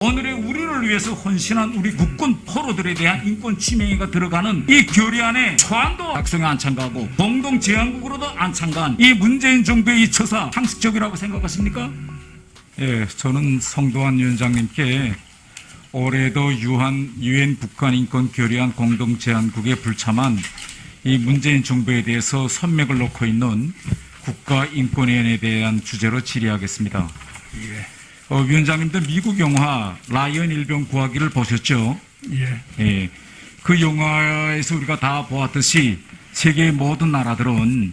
오늘의 우리를 위해서 헌신한 우리 국군 포로들에 대한 인권 침해가 들어가는 이 결의안에 초안도 작성에 안 참가하고 공동 제안국으로도 안 참가한 이 문재인 정부의 이 처사 상식적이라고 생각하십니까? 예, 저는 성도환 위원장님께 올해도 유엔 북한 인권 결의안 공동 제안국에 불참한 이 문재인 정부에 대해서 선맥을 놓고 있는 국가인권위원회에 대한 주제로 질의하겠습니다. 위원장님도 미국 영화 라이언 일병 구하기를 보셨죠? 예. 그 영화에서 우리가 다 보았듯이 세계의 모든 나라들은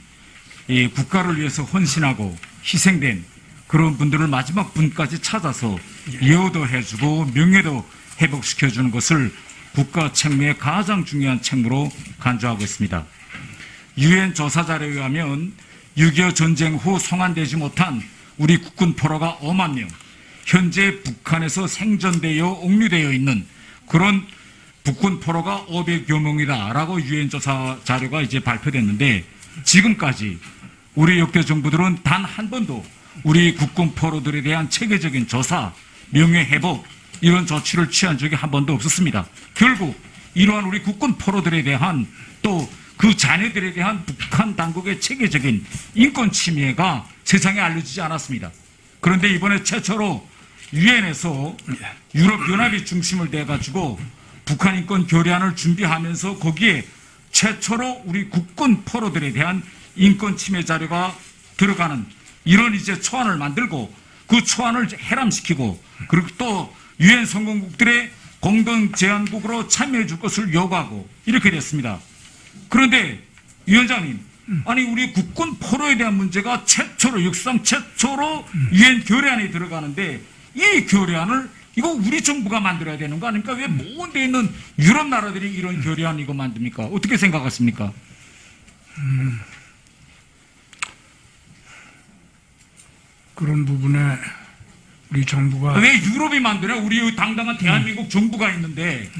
이 국가를 위해서 헌신하고 희생된 그런 분들을 마지막 분까지 찾아서 예우도 해주고 명예도 회복시켜주는 것을 국가 책무의 가장 중요한 책무로 간주하고 있습니다. 유엔 조사 자료에 의하면 6.25 전쟁 후 송환되지 못한 우리 국군 포로가 5만 명, 현재 북한에서 생존되어 옥류되어 있는 그런 북군 포로가 500여 명이다라고 유엔 조사 자료가 이제 발표됐는데 지금까지 우리 역대 정부들은 단 한 번도 우리 국군 포로들에 대한 체계적인 조사, 명예 회복 이런 조치를 취한 적이 한 번도 없었습니다. 결국 이러한 우리 국군 포로들에 대한 또 그 자녀들에 대한 북한 당국의 체계적인 인권 침해가 세상에 알려지지 않았습니다. 그런데 이번에 최초로 유엔에서 유럽연합이 중심을 대가지고 북한 인권 결의안을 준비하면서 거기에 최초로 우리 국군 포로들에 대한 인권 침해 자료가 들어가는 이런 이제 초안을 만들고 그 초안을 해람시키고 그리고 또 유엔 성공국들의 공동 제안국으로 참여해 줄 것을 요구하고 이렇게 됐습니다. 그런데 위원장님, 아니 우리 국군 포로에 대한 문제가 최초로 역사상 최초로 유엔 결의안에 들어가는데 이 결의안을 이거 우리 정부가 만들어야 되는 거 아닙니까? 왜 모든 데 있는 유럽 나라들이 이런 결의안 이거 만듭니까? 어떻게 생각하십니까? 그런 부분에 우리 정부가 왜 유럽이 만드냐? 우리 당당한 대한민국 정부가 있는데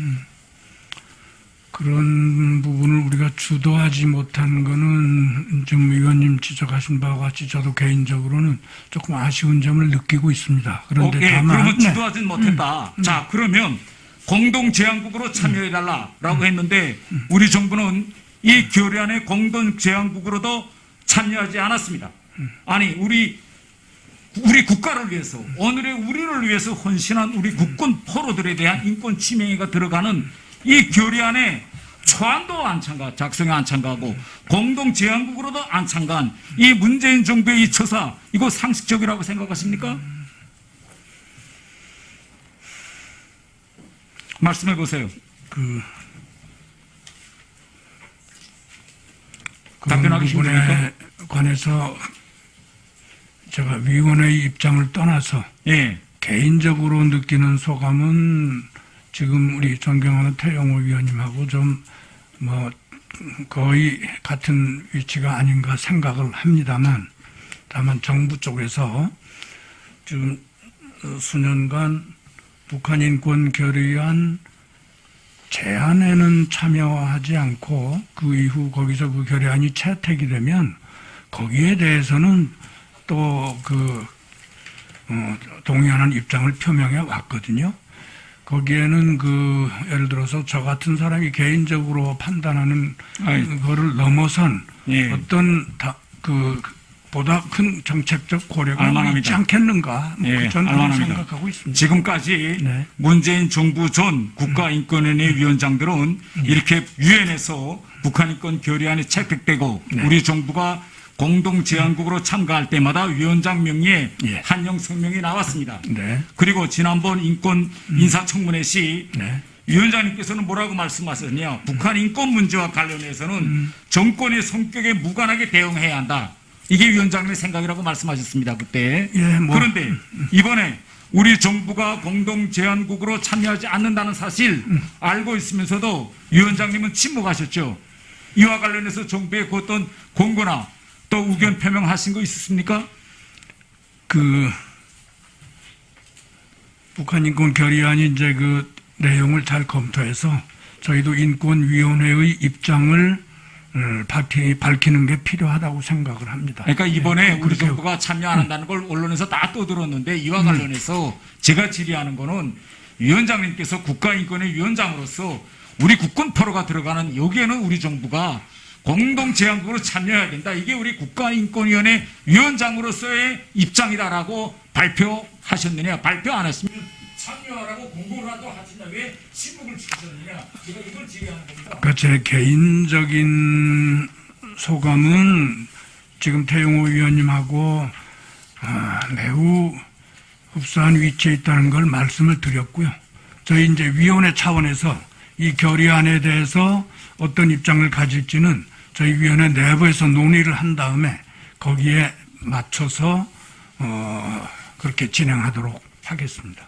그런 부분을 우리가 주도하지 못한 거는 좀 의원님 지적하신 바와 같이 저도 개인적으로는 조금 아쉬운 점을 느끼고 있습니다. 그런데 다만 그러면 주도하진 못했다. 자, 그러면 공동 제안국으로 참여해달라라고 했는데 우리 정부는 이 결의안의 공동 제안국으로도 참여하지 않았습니다. 아니 우리 국가를 위해서 오늘의 우리를 위해서 헌신한 우리 국군 포로들에 대한 인권 침해가 들어가는 이 결의안에 초안도 안 참가, 작성에 안 참가하고 공동 제안국으로도 안 참가한 이 문재인 정부의 이 처사 이거 상식적이라고 생각하십니까? 말씀해 보세요. 그런 답변하기 부분에 힘듭니까? 관해서 제가 위원회의 입장을 떠나서 예. 개인적으로 느끼는 소감은 지금 우리 존경하는 태영호 위원님하고 좀 거의 같은 위치가 아닌가 생각을 합니다만 다만 정부 쪽에서 지금 수년간 북한 인권 결의안 제안에는 참여하지 않고 그 이후 거기서 그 결의안이 채택이 되면 거기에 대해서는 또 동의하는 입장을 표명해 왔거든요. 거기에는 예를 들어서 저 같은 사람이 개인적으로 판단하는 거를 넘어선 어떤 보다 큰 정책적 고려가 알만합니다. 있지 않겠는가 저는 알만합니다. 생각하고 있습니다. 지금까지 네. 문재인 정부 전 국가인권위원회 위원장들은 이렇게 유엔에서 북한인권 결의안이 채택되고 우리 정부가 공동 제안국으로 참가할 때마다 위원장 명의의 한영 성명이 나왔습니다. 네. 그리고 지난번 인권 인사청문회 시 네. 위원장님께서는 뭐라고 말씀하셨냐? 북한 인권 문제와 관련해서는 정권의 성격에 무관하게 대응해야 한다. 이게 위원장님의 생각이라고 말씀하셨습니다. 그때. 그런데 이번에 우리 정부가 공동 제안국으로 참여하지 않는다는 사실 알고 있으면서도 위원장님은 침묵하셨죠. 이와 관련해서 정부의 그 어떤 공고나 또 의견 표명하신 거 있었습니까? 북한 인권 결의안이 이제 내용을 잘 검토해서 저희도 인권위원회의 입장을 밝히는 게 필요하다고 생각을 합니다. 그러니까 이번에 우리 그렇게 정부가 참여 안 한다는 걸 언론에서 다 떠들었는데 이와 관련해서 제가 질의하는 거는 위원장님께서 국가인권의 위원장으로서 우리 국군 포로가 들어가는 여기에는 우리 정부가 공동제안국으로 참여해야 된다. 이게 우리 국가인권위원회 위원장으로서의 입장이다라고 발표하셨느냐. 발표 안 했으면 참여하라고 공고라도 하시냐. 왜 침묵을 지키셨느냐. 제가 이걸 질의하는 겁니다. 그러니까 제 개인적인 소감은 지금 태용호 위원님하고 매우 흡사한 위치에 있다는 걸 말씀을 드렸고요. 저희 이제 위원회 차원에서 이 결의안에 대해서 어떤 입장을 가질지는 저희 위원회 내부에서 논의를 한 다음에 거기에 맞춰서 그렇게 진행하도록 하겠습니다.